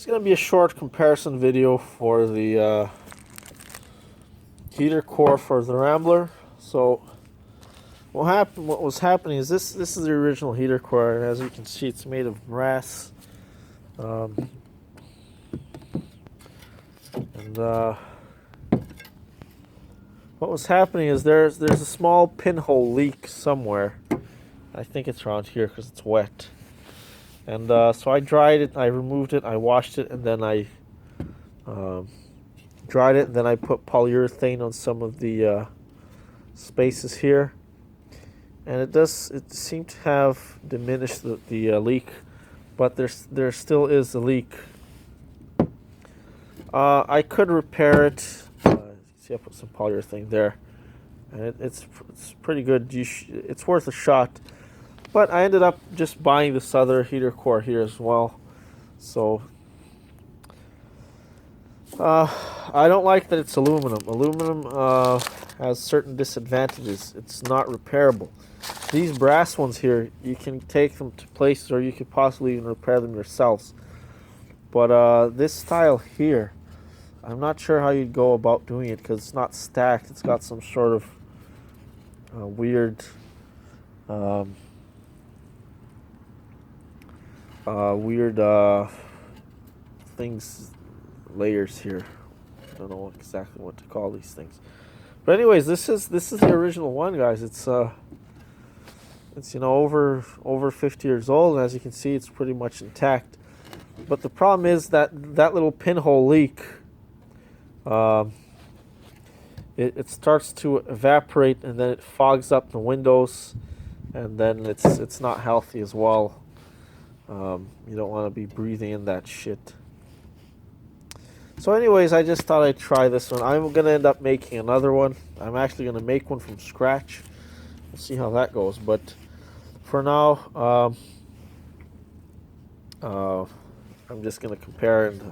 It's going to be a short comparison video for the heater core for the Rambler. So what was happening is this is the original heater core, and as you can see, it's made of brass. What was happening is there's a small pinhole leak somewhere. I think it's around here because it's wet. And so I dried it, I removed it, I washed it, and then I dried it, and then I put polyurethane on some of the spaces here. And it seemed to have diminished the leak, but there still is a leak. I could repair it. See, I put some polyurethane there, and it's pretty good. It's worth a shot. But I ended up just buying this other heater core here as well. So I don't like that it's aluminum. Aluminum has certain disadvantages. It's not repairable. These brass ones here, you can take them to places, or you could possibly even repair them yourselves. But this style here, I'm not sure how you'd go about doing it because it's not stacked. It's got some sort of weird things, layers here. I don't know exactly what to call these things. But anyways, this is the original one, guys. It's over 50 years old, and as you can see, it's pretty much intact. But the problem is that little pinhole leak, it starts to evaporate, and then it fogs up the windows, and then it's not healthy as well. You don't want to be breathing in that shit. So anyways, I just thought I'd try this one. I'm going to end up making another one. I'm actually going to make one from scratch. We'll see how that goes. But for now, I'm just going to compare and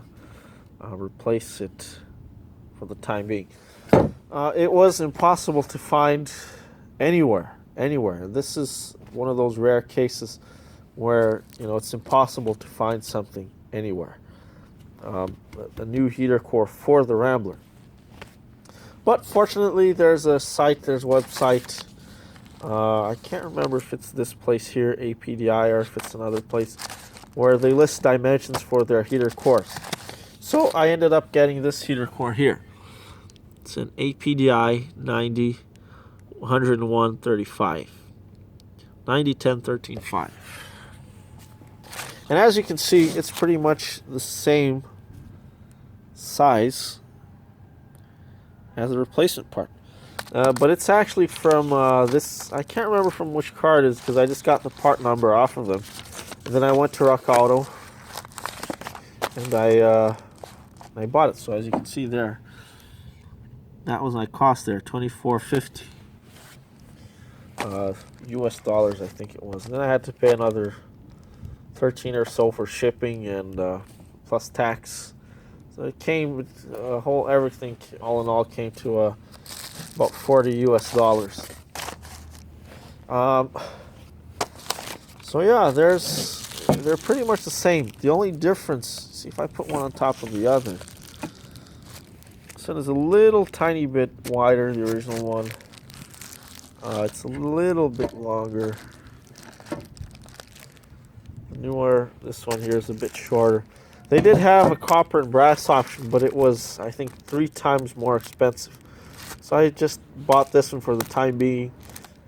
replace it for the time being. It was impossible to find anywhere. This is one of those rare cases where it's impossible to find something anywhere. A new heater core for the Rambler. But fortunately, there's a website. I can't remember if it's this place here, APDI, or if it's another place, where they list dimensions for their heater cores. So I ended up getting this heater core here. It's an APDI 90 101 35. 90 10 13 5. And as you can see, it's pretty much the same size as the replacement part. But it's actually from this, I can't remember from which car it is because I just got the part number off of them. And then I went to Rock Auto and I bought it. So as you can see there, that was my cost there, $24.50. US dollars, I think it was. And then I had to pay another 13 or so for shipping and plus tax. So it came with everything all in all came to about $40 US. So yeah, they're pretty much the same. The only difference, see if I put one on top of the other. So it's a little tiny bit wider, the original one. It's a little bit longer. Newer, this one here is a bit shorter. They did have a copper and brass option, but it was, I think, 3 times more expensive. So I just bought this one for the time being,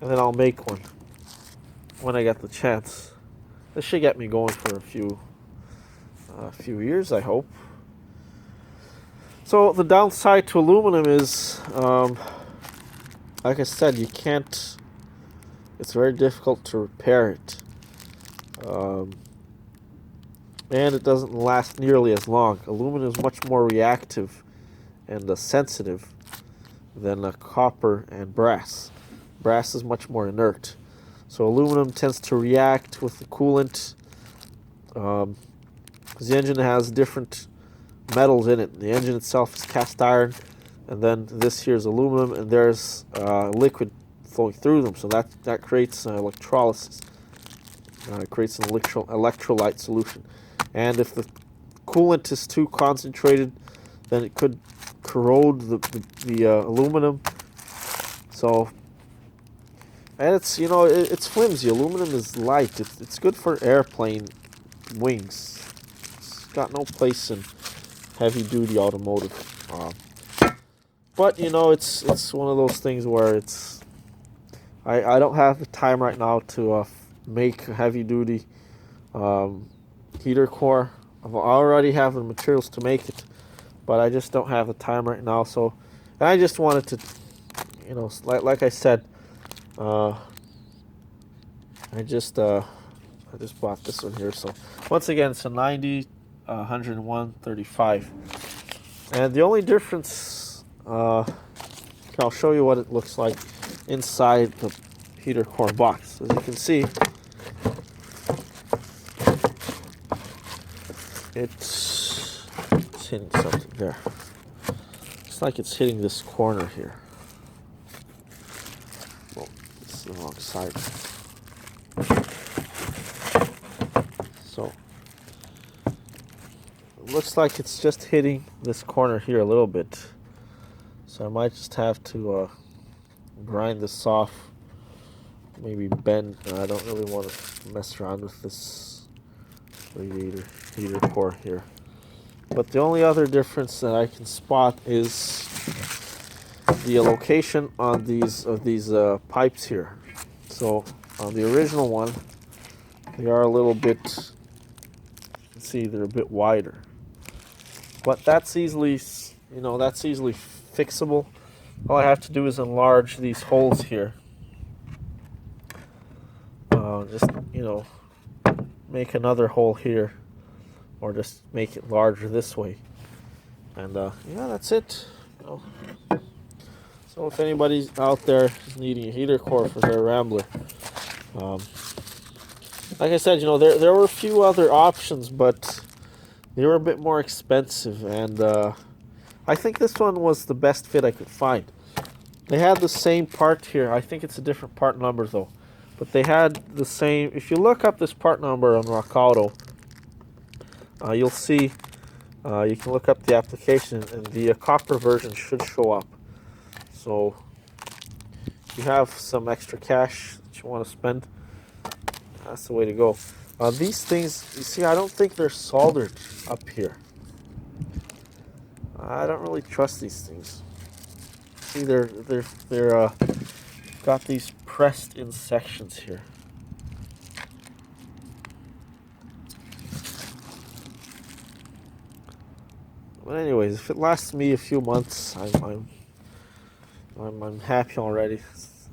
and then I'll make one when I get the chance. This should get me going for a few years, I hope. So the downside to aluminum is, like I said, you can't. It's very difficult to repair it. And it doesn't last nearly as long. Aluminum is much more reactive and sensitive than copper and brass. Brass is much more inert. So aluminum tends to react with the coolant because the engine has different metals in it. The engine itself is cast iron, and then this here is aluminum, and there's liquid flowing through them. So that creates electrolysis. It creates an electrolyte solution. And if the coolant is too concentrated, then it could corrode the aluminum. So, and it's, you know, it's flimsy. Aluminum is light. It's good for airplane wings. It's got no place in heavy duty automotive. But you know, it's one of those things where it's I don't have the time right now to make a heavy duty heater core. I already have the materials to make it, but I just don't have the time right now. So, and I just wanted to, you know, like I said, I just bought this one here. So once again, it's a 90, 101, 35, and the only difference, I'll show you what it looks like inside the heater core box. As you can see, it's hitting something there. It's like it's hitting this corner here. Well, it's the wrong side. So it looks like it's just hitting this corner here a little bit. So I might just have to grind this off, maybe bend. I don't really want to mess around with this radiator heater core here. But the only other difference that I can spot is the location on these pipes here. So on the original one, they are a little bit, see, they're a bit wider. But that's easily, you know, that's easily fixable. All I have to do is enlarge these holes here. Just, you know, make another hole here, or just make it larger this way. And yeah, that's it. You know. So if anybody's out there needing a heater core for their Rambler, like I said, you know, there were a few other options, but they were a bit more expensive, and I think this one was the best fit I could find. They had the same part here. I think it's a different part number though, but they had the same. If you look up this part number on RockAuto, you'll see. You can look up the application, and the copper version should show up. So if you have some extra cash that you want to spend, that's the way to go. These things, you see, I don't think they're soldered up here. I don't really trust these things. See, they're got these pressed in sections here. But anyways, if it lasts me a few months, I'm happy already.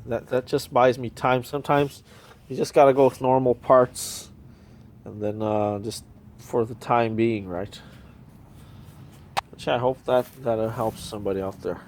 That just buys me time. Sometimes you just gotta go with normal parts, and then just for the time being, right? Which I hope that helps somebody out there.